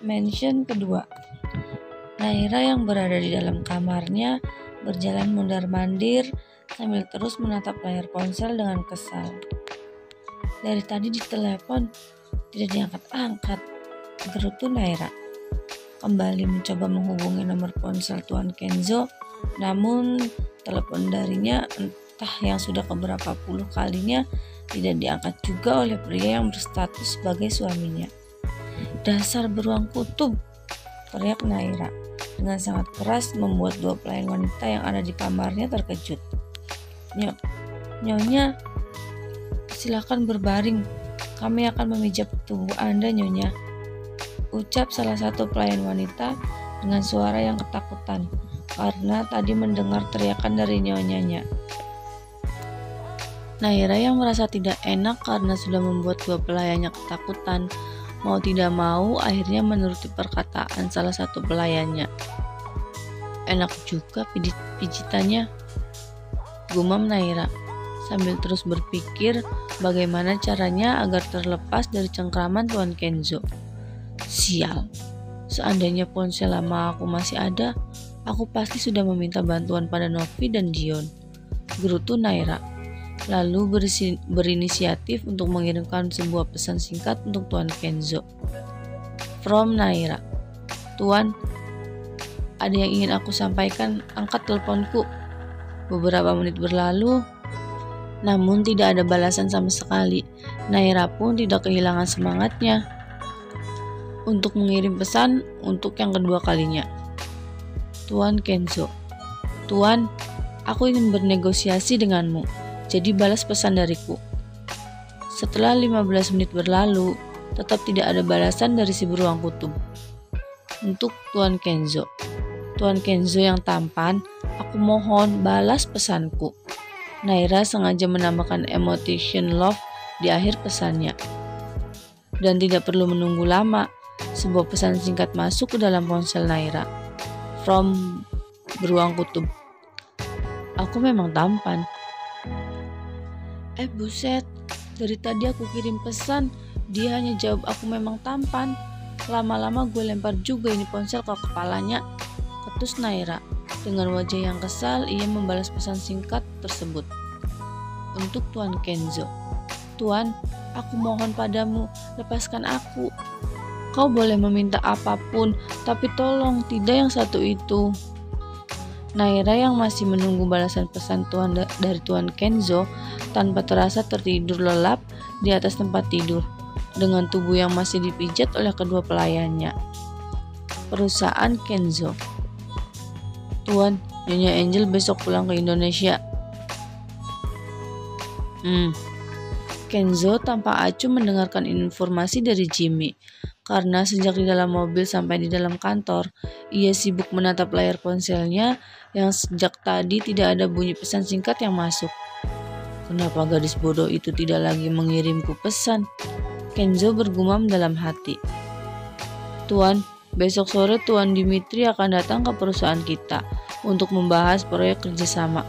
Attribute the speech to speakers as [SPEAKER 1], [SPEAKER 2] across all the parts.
[SPEAKER 1] Mention kedua. Naira yang berada di dalam kamarnya berjalan mondar-mandir sambil terus menatap layar ponsel dengan kesal. Dari tadi ditelepon, tidak diangkat-angkat, gerutu Naira. Kembali mencoba menghubungi nomor ponsel Tuan Kenzo, namun telepon darinya entah yang sudah keberapa puluh kalinya tidak diangkat juga oleh pria yang berstatus sebagai suaminya. Dasar beruang kutub, teriak Naira dengan sangat keras, membuat dua pelayan wanita yang ada di kamarnya terkejut. Nyonya, silakan berbaring. Kami akan memijat tubuh Anda, Nyonya, ucap salah satu pelayan wanita dengan suara yang ketakutan karena tadi mendengar teriakan dari nyonyanya. Naira yang merasa tidak enak karena sudah membuat dua pelayannya ketakutan, mau tidak mau akhirnya menuruti perkataan salah satu pelayannya. Enak juga pijitannya, gumam Naira sambil terus berpikir bagaimana caranya agar terlepas dari cengkraman Tuan Kenzo. Sial, seandainya ponsel lama aku masih ada, aku pasti sudah meminta bantuan pada Novi dan Dion, gerutu Naira. Lalu berinisiatif untuk mengirimkan sebuah pesan singkat untuk Tuan Kenzo. From Naira. Tuan, ada yang ingin aku sampaikan, angkat teleponku. Beberapa menit berlalu, namun tidak ada balasan sama sekali. Naira pun tidak kehilangan semangatnya untuk mengirim pesan untuk yang kedua kalinya. Tuan Kenzo. Tuan, aku ingin bernegosiasi denganmu. Jadi balas pesan dariku. Setelah 15 menit berlalu, tetap tidak ada balasan dari si beruang kutub. Untuk Tuan Kenzo. Tuan Kenzo yang tampan, aku mohon balas pesanku. Naira sengaja menambahkan emoticon love di akhir pesannya. Dan tidak perlu menunggu lama, sebuah pesan singkat masuk ke dalam ponsel Naira. From beruang kutub. Aku memang tampan. Buset, dari tadi aku kirim pesan, dia hanya jawab aku memang tampan. Lama-lama gue lempar juga ini ponsel ke kepalanya, ketus Naira. Dengan wajah yang kesal, ia membalas pesan singkat tersebut. Untuk Tuan Kenzo. Tuan, aku mohon padamu, lepaskan aku. Kau boleh meminta apapun, tapi tolong tidak yang satu itu. Naira yang masih menunggu balasan pesan dari Tuan Kenzo tanpa terasa tertidur lelap di atas tempat tidur dengan tubuh yang masih dipijat oleh kedua pelayannya. Perusahaan Kenzo. Tuan, Nyonya Angel besok pulang ke Indonesia. Kenzo tanpa acuh mendengarkan informasi dari Jimmy. Karena sejak di dalam mobil sampai di dalam kantor, ia sibuk menatap layar ponselnya yang sejak tadi tidak ada bunyi pesan singkat yang masuk. Kenapa gadis bodoh itu tidak lagi mengirimku pesan? Kenzo bergumam dalam hati. Tuan, besok sore Tuan Dimitri akan datang ke perusahaan kita untuk membahas proyek kerjasama.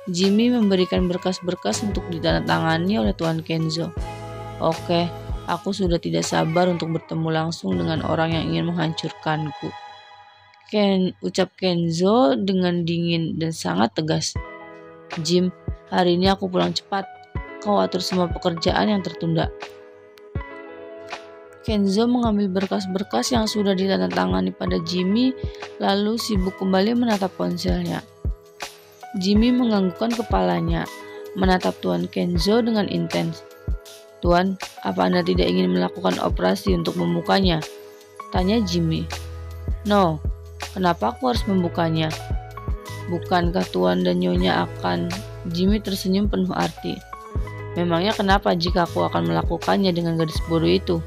[SPEAKER 1] Jimmy memberikan berkas-berkas untuk ditandatangani oleh Tuan Kenzo. Oke. Aku sudah tidak sabar untuk bertemu langsung dengan orang yang ingin menghancurkanku. Ucap Kenzo dengan dingin dan sangat tegas. Jim, hari ini aku pulang cepat. Kau atur semua pekerjaan yang tertunda. Kenzo mengambil berkas-berkas yang sudah ditandatangani pada Jimmy, lalu sibuk kembali menatap ponselnya. Jimmy menganggukkan kepalanya, menatap Tuan Kenzo dengan intens. Tuan, apa Anda tidak ingin melakukan operasi untuk membukanya? Tanya Jimmy. No, kenapa aku harus membukanya? Bukankah Tuan dan Nyonya akan? Jimmy tersenyum penuh arti. Memangnya kenapa jika aku akan melakukannya dengan gadis bodoh itu?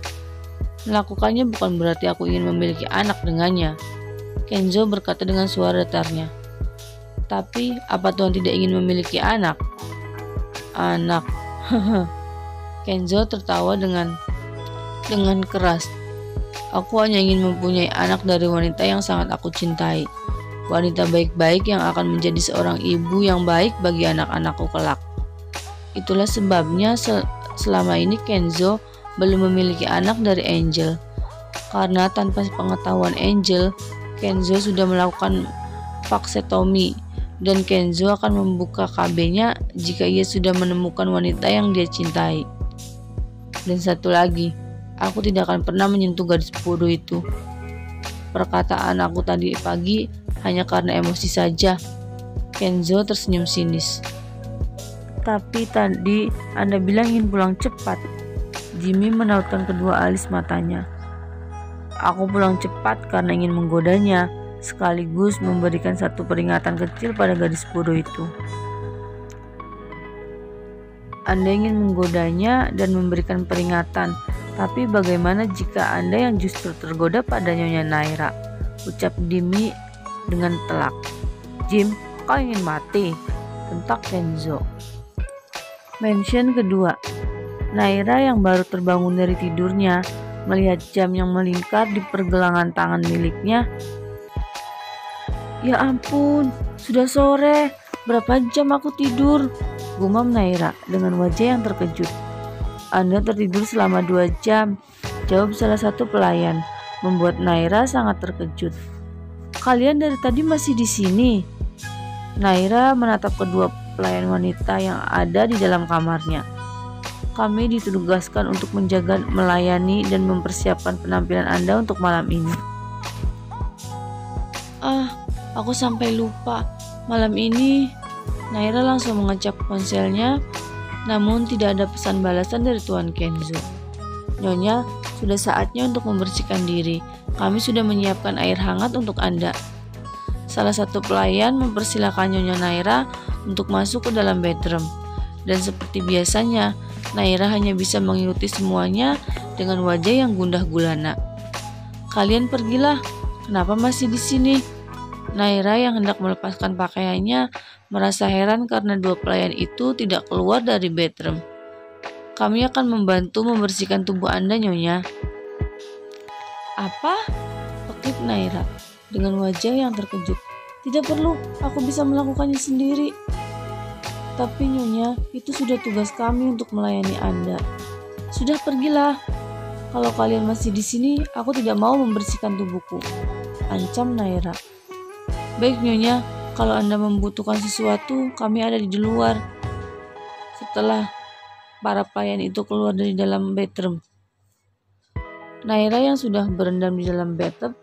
[SPEAKER 1] Melakukannya bukan berarti aku ingin memiliki anak dengannya. Kenzo berkata dengan suara datarnya. Tapi, apa Tuan tidak ingin memiliki anak? Anak, Kenzo tertawa dengan keras. Aku hanya ingin mempunyai anak dari wanita yang sangat aku cintai. Wanita baik-baik yang akan menjadi seorang ibu yang baik bagi anak-anakku kelak. Itulah sebabnya selama ini Kenzo belum memiliki anak dari Angel. Karena tanpa pengetahuan Angel, Kenzo sudah melakukan vasektomi dan Kenzo akan membuka KB-nya jika ia sudah menemukan wanita yang dia cintai. Dan satu lagi, aku tidak akan pernah menyentuh gadis bodoh itu. Perkataan aku tadi pagi hanya karena emosi saja. Kenzo tersenyum sinis. Tapi tadi Anda bilang ingin pulang cepat. Jimmy menautkan kedua alis matanya. Aku pulang cepat karena ingin menggodanya, sekaligus memberikan satu peringatan kecil pada gadis bodoh itu. Anda ingin menggodanya dan memberikan peringatan, tapi bagaimana jika Anda yang justru tergoda pada Nyonya Naira? Ucap Jimmy dengan telak. Jim, kau ingin mati? Bentak Kenzo. Mention kedua. Naira yang baru terbangun dari tidurnya melihat jam yang melingkar di pergelangan tangan miliknya. Ya ampun, sudah sore. Berapa jam aku tidur? Gumam Naira dengan wajah yang terkejut. Anda tertidur selama 2 jam, jawab salah satu pelayan, membuat Naira sangat terkejut. Kalian dari tadi masih di sini? Naira menatap kedua pelayan wanita yang ada di dalam kamarnya. Kami ditugaskan untuk menjaga, melayani, dan mempersiapkan penampilan Anda untuk malam ini. Aku sampai lupa. Malam ini, Naira langsung mengecap ponselnya, namun tidak ada pesan balasan dari Tuan Kenzo. Nyonya, sudah saatnya untuk membersihkan diri. Kami sudah menyiapkan air hangat untuk Anda. Salah satu pelayan mempersilahkan Nyonya Naira untuk masuk ke dalam bedroom. Dan seperti biasanya, Naira hanya bisa mengikuti semuanya dengan wajah yang gundah gulana. Kalian pergilah, kenapa masih di sini? Naira yang hendak melepaskan pakaiannya merasa heran karena dua pelayan itu tidak keluar dari bedroom. Kami akan membantu membersihkan tubuh Anda, Nyonya. Apa? Pekik Naira dengan wajah yang terkejut. Tidak perlu, aku bisa melakukannya sendiri. Tapi Nyonya, itu sudah tugas kami untuk melayani Anda. Sudah pergilah. Kalau kalian masih di sini, aku tidak mau membersihkan tubuhku. Ancam Naira. Baik Nyonya, kalau Anda membutuhkan sesuatu, kami ada di luar. Setelah para pelayan itu keluar dari dalam bedroom, Naira yang sudah berendam di dalam bathtub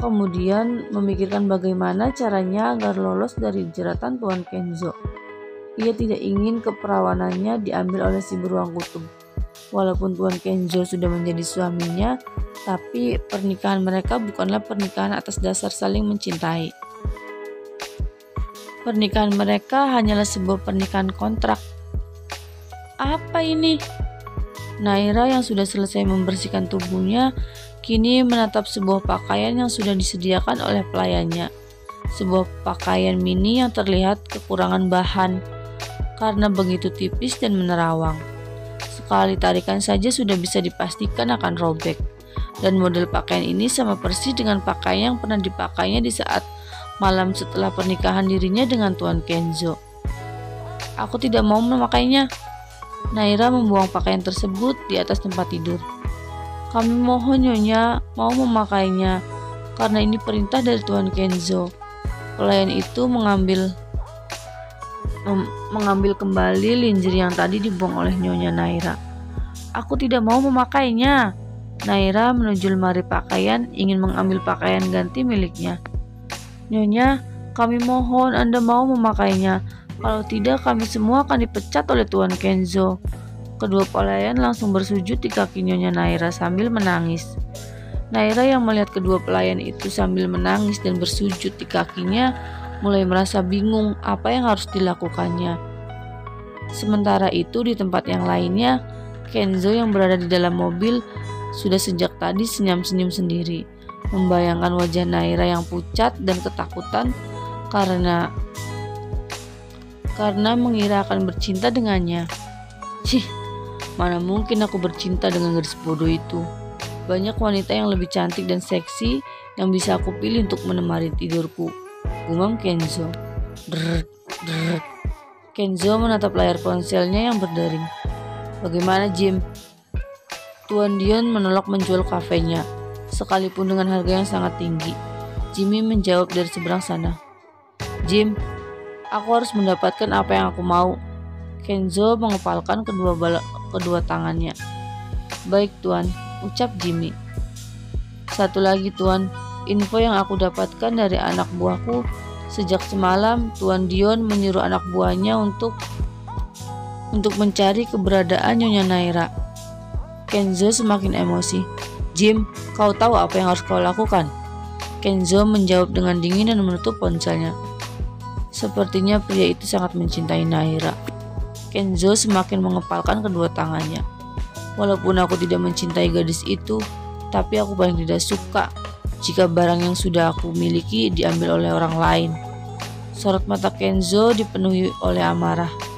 [SPEAKER 1] kemudian memikirkan bagaimana caranya agar lolos dari jeratan Tuan Kenzo. Ia tidak ingin keperawanannya diambil oleh si beruang kutub. Walaupun Tuan Kenzo sudah menjadi suaminya, tapi pernikahan mereka bukanlah pernikahan atas dasar saling mencintai. Pernikahan mereka hanyalah sebuah pernikahan kontrak. Apa ini? Naira yang sudah selesai membersihkan tubuhnya kini menatap sebuah pakaian yang sudah disediakan oleh pelayannya. Sebuah pakaian mini yang terlihat kekurangan bahan karena begitu tipis dan menerawang. Sekali tarikan saja sudah bisa dipastikan akan robek. Dan model pakaian ini sama persis dengan pakaian yang pernah dipakainya di saat malam setelah pernikahan dirinya dengan Tuan Kenzo. Aku tidak mau memakainya. Naira membuang pakaian tersebut di atas tempat tidur. Kami mohon Nyonya mau memakainya, karena ini perintah dari Tuan Kenzo. Pelayan itu mengambil kembali lingerie yang tadi dibuang oleh Nyonya Naira. Aku tidak mau memakainya. Naira menuju lemari pakaian ingin mengambil pakaian ganti miliknya. Nyonya, kami mohon Anda mau memakainya. Kalau tidak kami semua akan dipecat oleh Tuan Kenzo. Kedua pelayan langsung bersujud di kaki Nyonya Naira sambil menangis. Naira yang melihat kedua pelayan itu sambil menangis dan bersujud di kakinya mulai merasa bingung apa yang harus dilakukannya. Sementara itu di tempat yang lainnya, Kenzo yang berada di dalam mobil sudah sejak tadi senyum-senyum sendiri, membayangkan wajah Naira yang pucat dan ketakutan karena mengira akan bercinta dengannya. Cih, mana mungkin aku bercinta dengan gadis bodoh itu. Banyak wanita yang lebih cantik dan seksi yang bisa aku pilih untuk menemani tidurku, gumam Kenzo. Drrrt, drrrt. Kenzo menatap layar ponselnya yang berdering. Bagaimana Jim? Tuan Dion menolak menjual kafenya, sekalipun dengan harga yang sangat tinggi. Jimmy menjawab dari seberang sana. Jim, aku harus mendapatkan apa yang aku mau. Kenzo mengepalkan kedua tangannya. Baik tuan, ucap Jimmy. Satu lagi tuan, info yang aku dapatkan dari anak buahku. Sejak semalam, Tuan Dion menyuruh anak buahnya untuk mencari keberadaan Nyonya Naira. Kenzo semakin emosi. Jim, kau tahu apa yang harus kau lakukan? Kenzo menjawab dengan dingin dan menutup ponselnya. Sepertinya pria itu sangat mencintai Naira. Kenzo semakin mengepalkan kedua tangannya. Walaupun aku tidak mencintai gadis itu, tapi aku paling tidak suka jika barang yang sudah aku miliki diambil oleh orang lain. Sorot mata Kenzo dipenuhi oleh amarah.